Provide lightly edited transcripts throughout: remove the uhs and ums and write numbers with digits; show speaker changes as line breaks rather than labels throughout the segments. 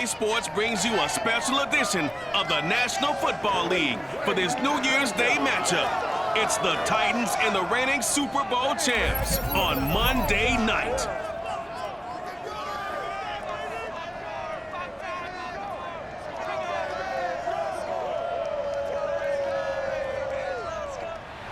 EA Sports brings you a special edition of the National Football League for this New Year's Day matchup. It's the Titans and the reigning Super Bowl champs on Monday night.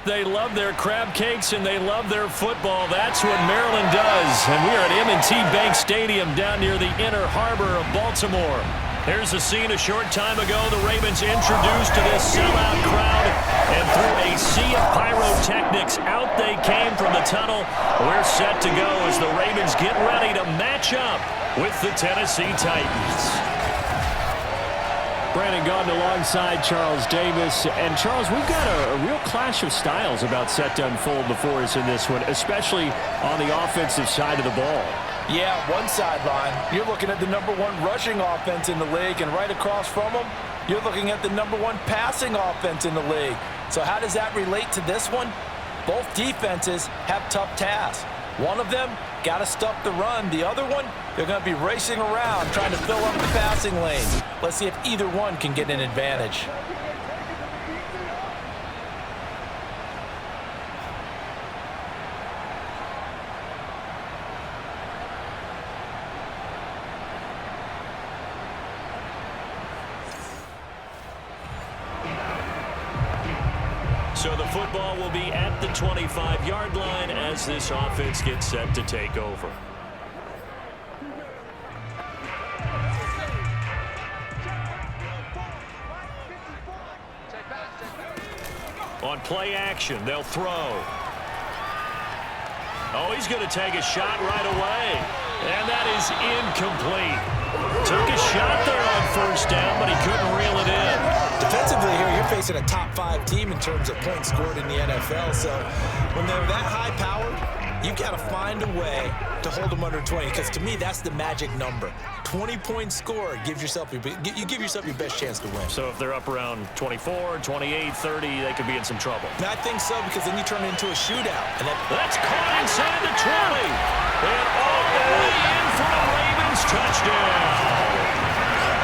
They love their crab cakes and they love their football. That's what Maryland does. And we are at M&T Bank Stadium down near the Inner Harbor of Baltimore. Here's a scene a short time ago. The Ravens introduced to this sellout crowd. And through a sea of pyrotechnics, out they came from the tunnel. We're set to go as the Ravens get ready to match up with the Tennessee Titans. Brandon Gaudin alongside Charles Davis. And, Charles, we've got a real clash of styles about set to unfold before us in this one, especially on the offensive side of the ball.
Yeah, one sideline, you're looking at the #1 rushing offense in the league, and right across from them, you're looking at the #1 passing offense in the league. So how does that relate to this one? Both defenses have tough tasks. One of them got to stop the run. The other one, they're going to be racing around trying to fill up the passing lanes. Let's see if either one can get an advantage.
So the football will be at the 25-yard line as this offense gets set to take over. On play action, they'll throw. Oh, he's going to take a shot right away. And that is incomplete. Took a shot there on first down, but he couldn't reel it in.
Defensively here, you're facing a top 5 team in terms of points scored in the NFL. So when they're that high-powered, you got to find a way to hold them under 20. Because to me, that's the magic number. 20 points scored gives yourself you give yourself your best chance to win.
So if they're up around 24, 28, 30, they could be in some trouble.
And I think so, because then you turn it into a shootout. And
that's caught inside the 20. And all the way in for a Ravens touchdown.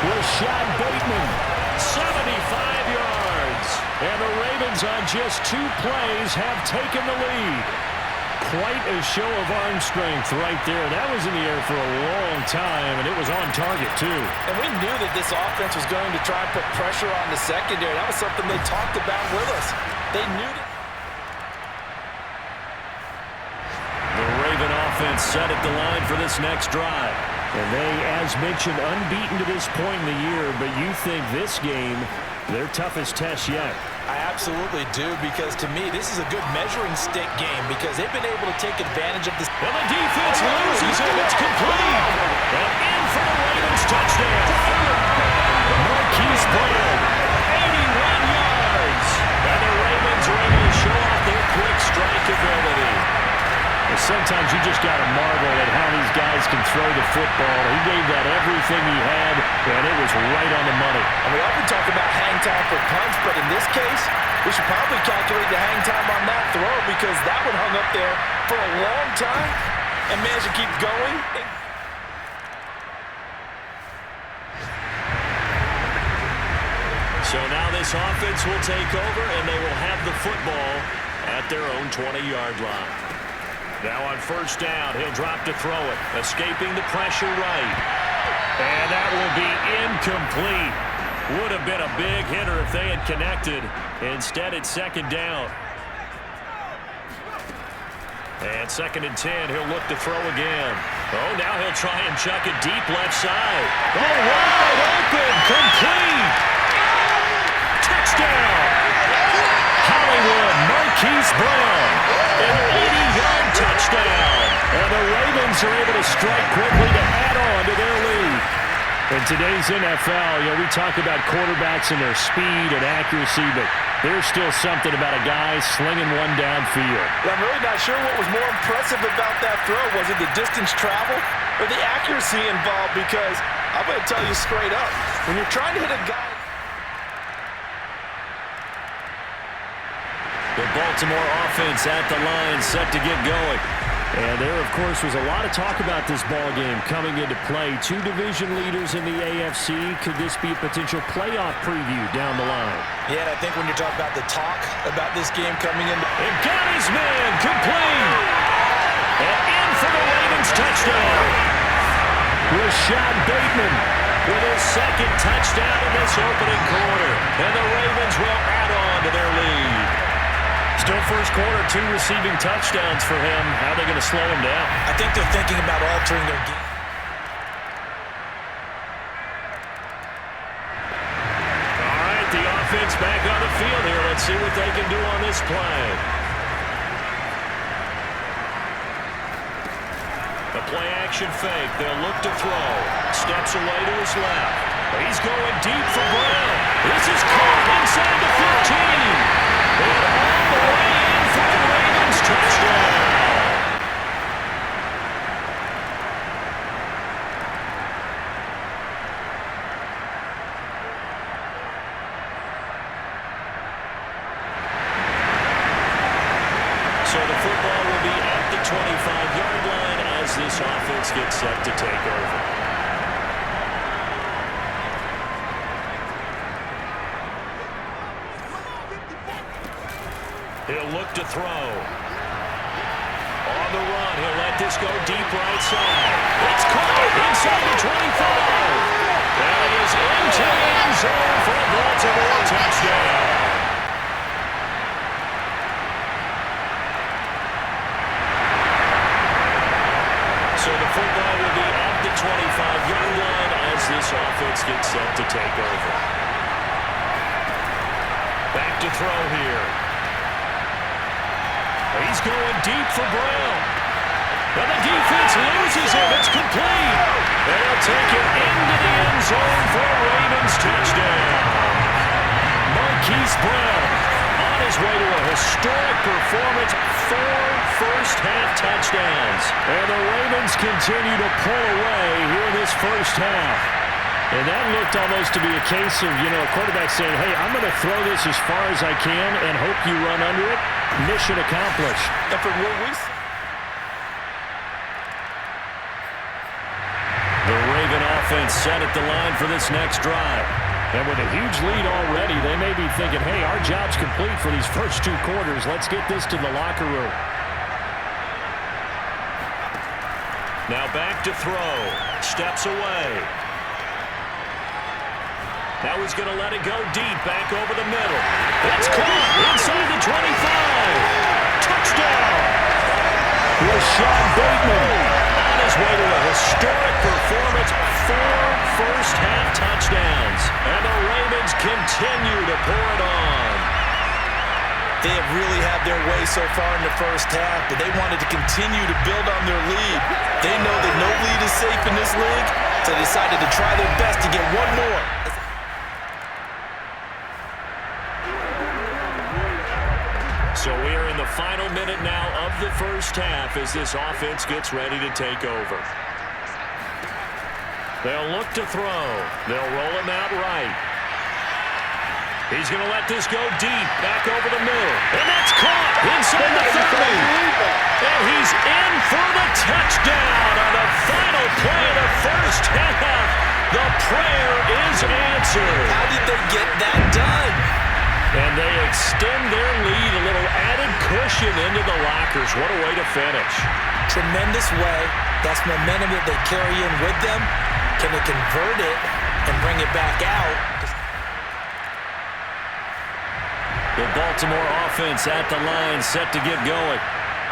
Rashad Bateman, 75 yards. And the Ravens on just 2 plays have taken the lead. Quite a show of arm strength right there. That was in the air for a long time, and it was on target, too.
And we knew that this offense was going to try and put pressure on the secondary. That was something they talked about with us. They knew that.
The Raven offense set at the line for this next drive. And they, as mentioned, unbeaten to this point in the year, but you think this game, their toughest test yet.
I absolutely do, because to me, this is a good measuring stick game, because they've been able to take advantage of this.
And the defense loses it. It's complete. And in for the Ravens touchdown. Marquise Brown, 81 yards. And the Ravens are able to show off their quick strike ability. Sometimes you just got to marvel at how these guys can throw the football. He gave that everything he had, and it was right on the money.
And we often talk about hang time for punts, but in this case, we should probably calculate the hang time on that throw, because that one hung up there for a long time and managed to keep going.
So now this offense will take over, and they will have the football at their own 20-yard line. Now on first down, he'll drop to throw it, escaping the pressure right. And that will be incomplete. Would have been a big hitter if they had connected. Instead, it's second down. And 2nd and 10, he'll look to throw again. Oh, now he'll try and chuck it deep left side. Oh, wide open, complete. Touchdown. Hollywood, Marquise Brown. An 80-yard touchdown. And the Ravens are able to strike quickly to add on to their lead. In today's NFL, we talk about quarterbacks and their speed and accuracy, but there's still something about a guy slinging one downfield.
I'm really not sure what was more impressive about that throw. Was it the distance traveled or the accuracy involved? Because I'm going to tell you straight up, when you're trying to hit a guy.
The Baltimore offense at the line, set to get going. And there, of course, was a lot of talk about this ball game coming into play. Two division leaders in the AFC. Could this be a potential playoff preview down the line?
Yeah, and I think when you're talking about the talk about this game coming in.
It got his man complete. And in for the Ravens touchdown. Rashad Bateman with his second touchdown in this opening quarter. And the Ravens will add on to their lead. Still first quarter, 2 receiving touchdowns for him. How are they going to slow him down?
I think they're thinking about altering their game.
All right, the offense back on the field here. Let's see what they can do on this play. The play action fake. They'll look to throw. Steps away to his left. He's going deep for Brown. This is caught inside the 15. And all the way in for the Ravens touchdown. So the football will be at the 25-yard line as this offense gets set to take over. He'll look to throw. On the run, he'll let this go deep right side. It's caught inside the 25. And he is into the end zone for a Baltimore touchdown. So the football will be at the 25-yard line as this offense gets set to take over. Back to throw here. He's going deep for Brown. And the defense loses him. It's complete. And he'll take it into the end zone for a Ravens touchdown. Marquise Brown on his way to a historic performance. 4 first-half touchdowns. And the Ravens continue to pull away here in this first half. And that looked almost to be a case of, a quarterback saying, hey, I'm going to throw this as far as I can and hope you run under it. Mission accomplished.
And for what we see.
The Raven offense set at the line for this next drive. And with a huge lead already, they may be thinking, hey, our job's complete for these first 2 quarters. Let's get this to the locker room. Now back to throw. Steps away. Now he's going to let it go deep, back over the middle. It's caught inside the 25. Touchdown! Rashad Bateman on his way to a historic performance. 4 first-half touchdowns. And the Ravens continue to pour it on.
They have really had their way so far in the first half, but they wanted to continue to build on their lead. They know that no lead is safe in this league, so they decided to try their best to get one more.
So we are in the final minute now of the first half as this offense gets ready to take over. They'll look to throw. They'll roll him out right. He's going to let this go deep, back over the middle. And that's caught inside the 30. And he's in for the touchdown on the final play of the first half. The prayer is answered.
How did they get that done?
And they extend their lead, a little added cushion into the lockers. What a way to finish.
Tremendous way. That's momentum that they carry in with them. Can they convert it and bring it back out?
The Baltimore offense at the line, set to get going.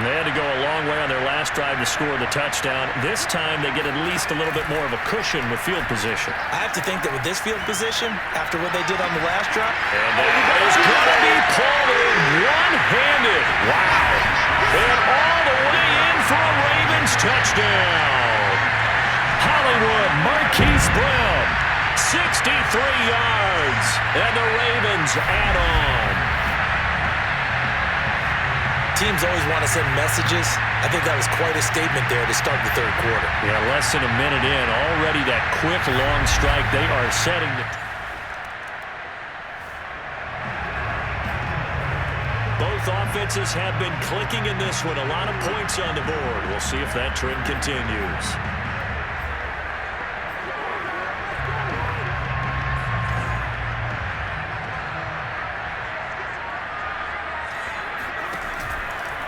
They had to go a long way on their last drive to score the touchdown. This time they get at least a little bit more of a cushion with field position.
I have to think that with this field position, after what they did on the last drive,
and that is going to be pulled in one-handed. Wow. And all the way in for a Ravens touchdown. Hollywood Marquise Brown, 63 yards, and the Ravens add on.
Teams always want to send messages. I think that was quite a statement there to start the third quarter.
Yeah, less than a minute in. Already that quick, long strike. They are setting the... Both offenses have been clicking in this one. A lot of points on the board. We'll see if that trend continues.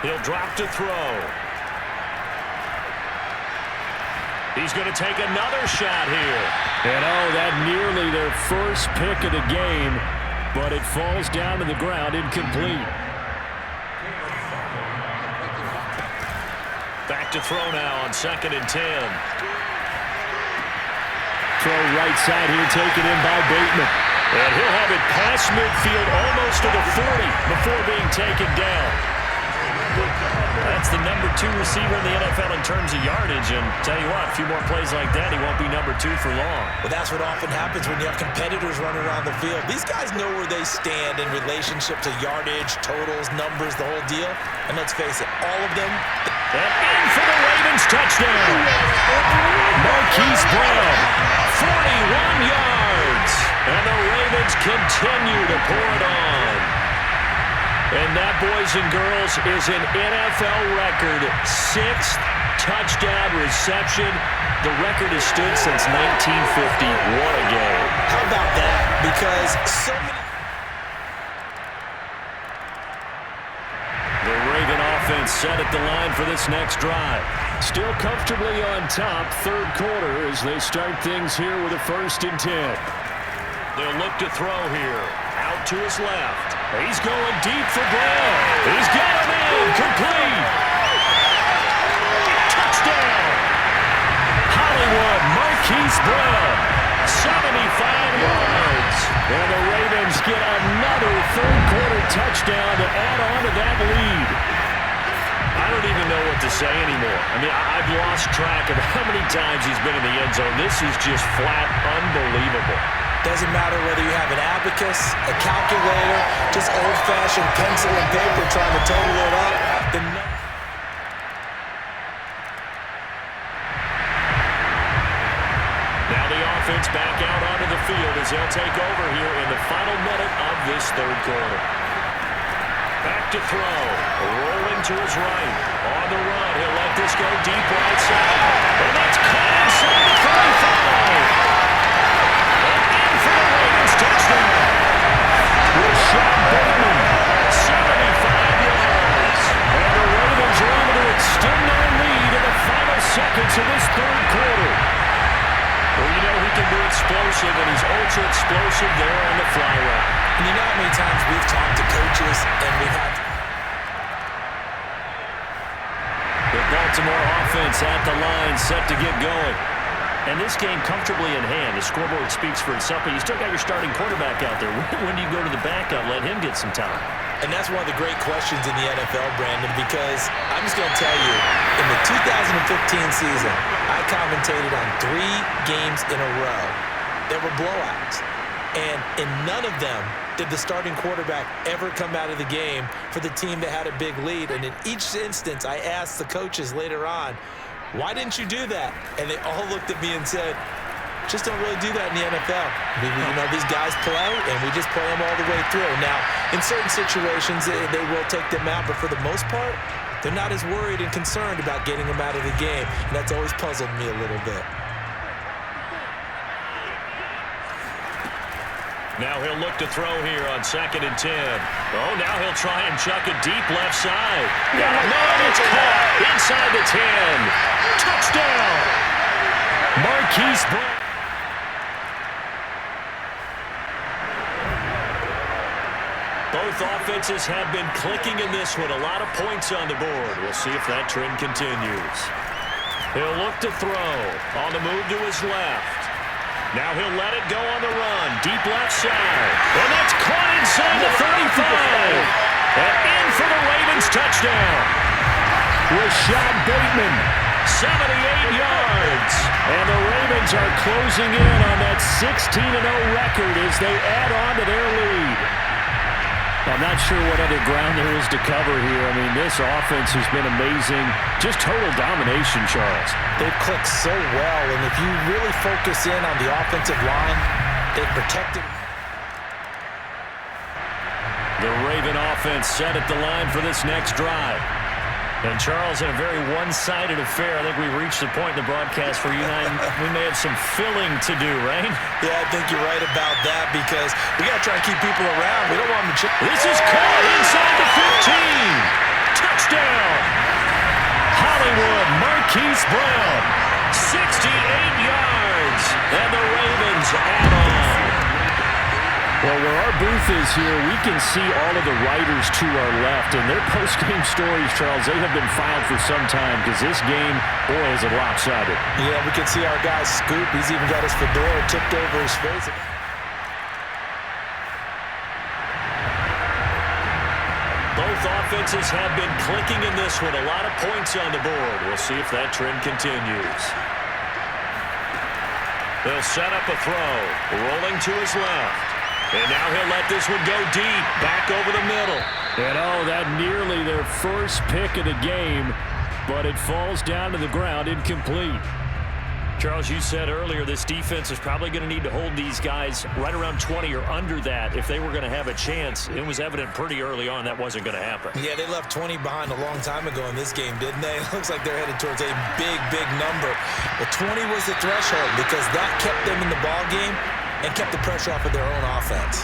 He'll drop to throw. He's going to take another shot here. And that nearly their first pick of the game, but it falls down to the ground incomplete. Back to throw now on 2nd and 10. Throw right side here, taken in by Bateman. And he'll have it past midfield almost to the 40 before being taken down. That's the number 2 receiver in the NFL in terms of yardage. And tell you what, a few more plays like that, he won't be number 2 for long.
Well, that's what often happens when you have competitors running around the field. These guys know where they stand in relationship to yardage, totals, numbers, the whole deal. And let's face it, all of them.
And in for the Ravens touchdown. Marquise Brown, 41 yards. And the Ravens continue to pour it on. And that, boys and girls, is an NFL record 6th touchdown reception. The record has stood since 1950. What a game.
How about that? Because so many...
The Raven offense set at the line for this next drive. Still comfortably on top, 3rd quarter, as they start things here with a 1st and 10. They'll look to throw here. Out to his left. He's going deep for Brown. He's got him in. Complete. Touchdown. Hollywood, Marquise Brown. 75 yards. And the Ravens get another 3rd quarter touchdown to add on to that lead. I don't even know what to say anymore. I mean, I've lost track of how many times he's been in the end zone. This is just flat unbelievable.
Doesn't matter whether you have an abacus, a calculator, just old-fashioned pencil and paper trying to total it up.
Now the offense back out onto the field as they'll take over here in the final minute of this 3rd quarter. Back to throw. Rolling to his right. On the run. He'll let this go deep right side. And that's caught inside the 35. Touchdown. Rashad Bateman, 75 yards. And the Ravens are able to extend their lead in the final seconds of this 3rd quarter. Well, you know he can be explosive, and he's ultra-explosive there on the fly route.
And you know how many times we've talked to coaches, and we've had...
The Baltimore offense at the line, set to get going. And this game comfortably in hand. The scoreboard speaks for itself, but you still got your starting quarterback out there. When do you go to the backup, let him get some time?
And that's one of the great questions in the NFL, Brandon, because I'm just going to tell you, in the 2015 season, I commentated on 3 games in a row. There were blowouts. And in none of them did the starting quarterback ever come out of the game for the team that had a big lead. And in each instance, I asked the coaches later on, why didn't you do that? And they all looked at me and said, just don't really do that in the NFL. You know, these guys play, and we just play them all the way through. Now, in certain situations, they will take them out, but for the most part, they're not as worried and concerned about getting them out of the game. And that's always puzzled me a little bit.
Now he'll look to throw here on 2nd and 10. Oh, now he'll try and chuck it deep left side. No, it's caught inside the 10. Touchdown! Marquise Brown. Both offenses have been clicking in this one. A lot of points on the board. We'll see if that trend continues. He'll look to throw. On the move to his left. Now he'll let it go on the run. Deep left side. And that's caught inside the 35. And in for the Ravens touchdown. Rashad Bateman, 78 yards. And the Ravens are closing in on that 16-0 record as they add on to their lead. I'm not sure what other ground there is to cover here. I mean, this offense has been amazing. Just total domination, Charles.
They've clicked so well, and if you really focus in on the offensive line, they've protected.
The Raven offense set at the line for this next drive. And Charles, in a very one-sided affair, I think we've reached the point in the broadcast where you and I, we may have some filling to do, right?
Yeah, I think you're right about that because we got to try and keep people around. We don't want them to chip.
This is caught inside the 15. Touchdown. Hollywood Marquise Brown, 68 yards, and the Ravens add on.
Well, where our booth is here, we can see all of the writers to our left, and their post-game stories, Charles, they have been filed for some time because this game, boy, is it lopsided.
Yeah, we can see our guy Scoop. He's even got his fedora tipped over his face.
Both offenses have been clicking in this one. A lot of points on the board. We'll see if that trend continues. They'll set up a throw. Rolling to his left. And now he'll let this one go deep. Back over the middle.
And oh, that nearly their first pick of the game, but it falls down to the ground incomplete.
Charles, you said earlier this defense is probably going to need to hold these guys right around 20 or under that if they were going to have a chance. It was evident pretty early on that wasn't going to happen.
Yeah, they left 20 behind a long time ago in this game, didn't they? It looks like they're headed towards a big, big number. But 20 was the threshold because that kept them in the ball game and kept the pressure off of their own offense.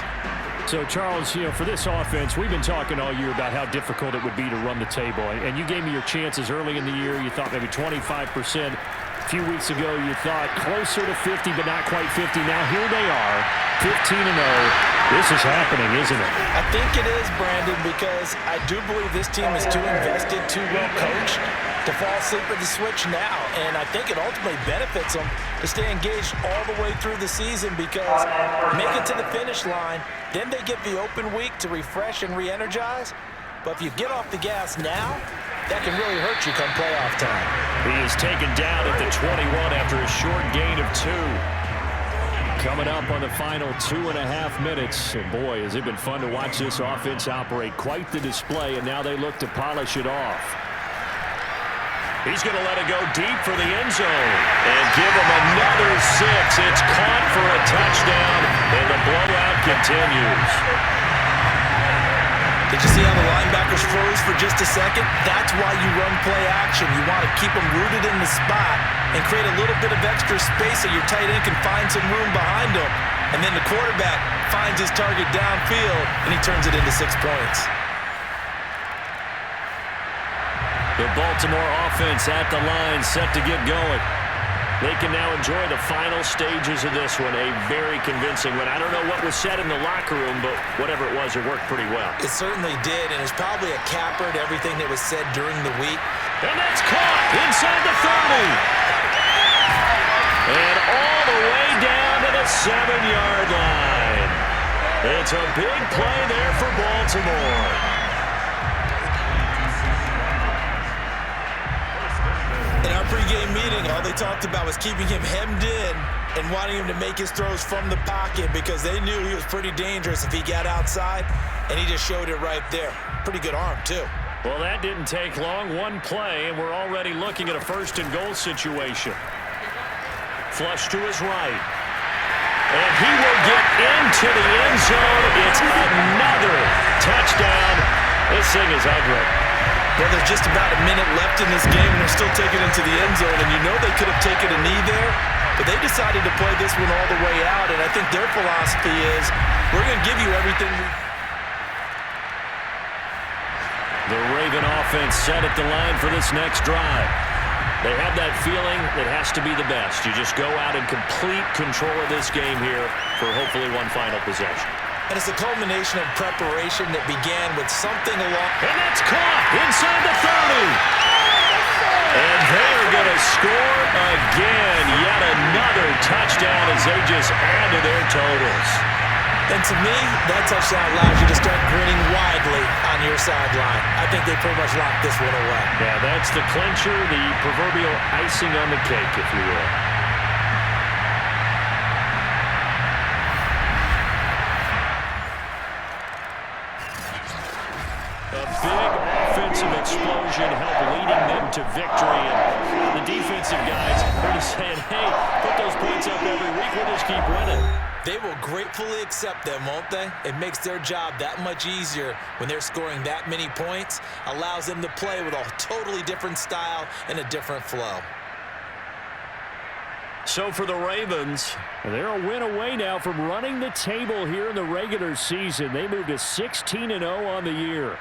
So, Charles, you know, for this offense, we've been talking all year about how difficult it would be to run the table. And you gave me your chances early in the year. You thought maybe 25%. A few weeks ago, you thought closer to 50, but not quite 50. Now, here they are, 15-0. This is happening, isn't it?
I think it is, Brandon, because I do believe this team is too invested, too well coached to fall asleep at the switch now. And I think it ultimately benefits them to stay engaged all the way through the season because make it to the finish line, then they get the open week to refresh and re-energize. But if you get off the gas now, that can really hurt you come playoff time.
He is taken down at the 21 after a short gain of 2.
Coming up on the final 2.5 minutes. And boy, has it been fun to watch this offense operate. Quite the display, and now they look to polish it off.
He's going to let it go deep for the end zone and give him another 6. It's caught for a touchdown, and the blowout continues.
Did you see how the linebackers froze for just a second? That's why you run play action. You want to keep them rooted in the spot and create a little bit of extra space so your tight end can find some room behind him. And then the quarterback finds his target downfield, and he turns it into 6 points.
The Baltimore offense at the line, set to get going. They can now enjoy the final stages of this one. A very convincing one. I don't know what was said in the locker room, but whatever it was, it worked pretty well.
It certainly did, and it's probably a capper to everything that was said during the week.
And that's caught inside the 30. And all the way down to the 7-yard line. It's a big play there for Baltimore.
In our pregame meeting, all they talked about was keeping him hemmed in and wanting him to make his throws from the pocket because they knew he was pretty dangerous if he got outside, and he just showed it right there. Pretty good arm, too.
Well, that didn't take long. One play, and we're already looking at a first-and-goal situation. Flush to his right. And he will get into the end zone. It's another touchdown. This thing is ugly.
Well, there's just about a minute left in this game, and they're still taking it into the end zone. And you know they could have taken a knee there, but they decided to play this one all the way out. And I think their philosophy is, we're going to give you everything we...
The Raven offense set at the line for this next drive. They have that feeling it has to be the best. You just go out and complete control of this game here for hopefully one final possession.
And it's a culmination of preparation that began with something along...
And that's caught inside the 30. And they're going to score again. Yet another touchdown as they just add to their totals.
And to me, that touchdown allows you to start grinning widely on your sideline. I think they pretty much locked this one away.
Yeah, that's the clincher, the proverbial icing on the cake, if you will. A big offensive explosion helped leading them to victory. And the defensive guys are saying, hey, put those points up every week. We'll just keep winning.
They will gratefully accept them, won't they? It makes their job that much easier when they're scoring that many points, allows them to play with a totally different style and a different flow.
So for the Ravens,
they're a win away now from running the table here in the regular season. They moved to 16-0 on the year.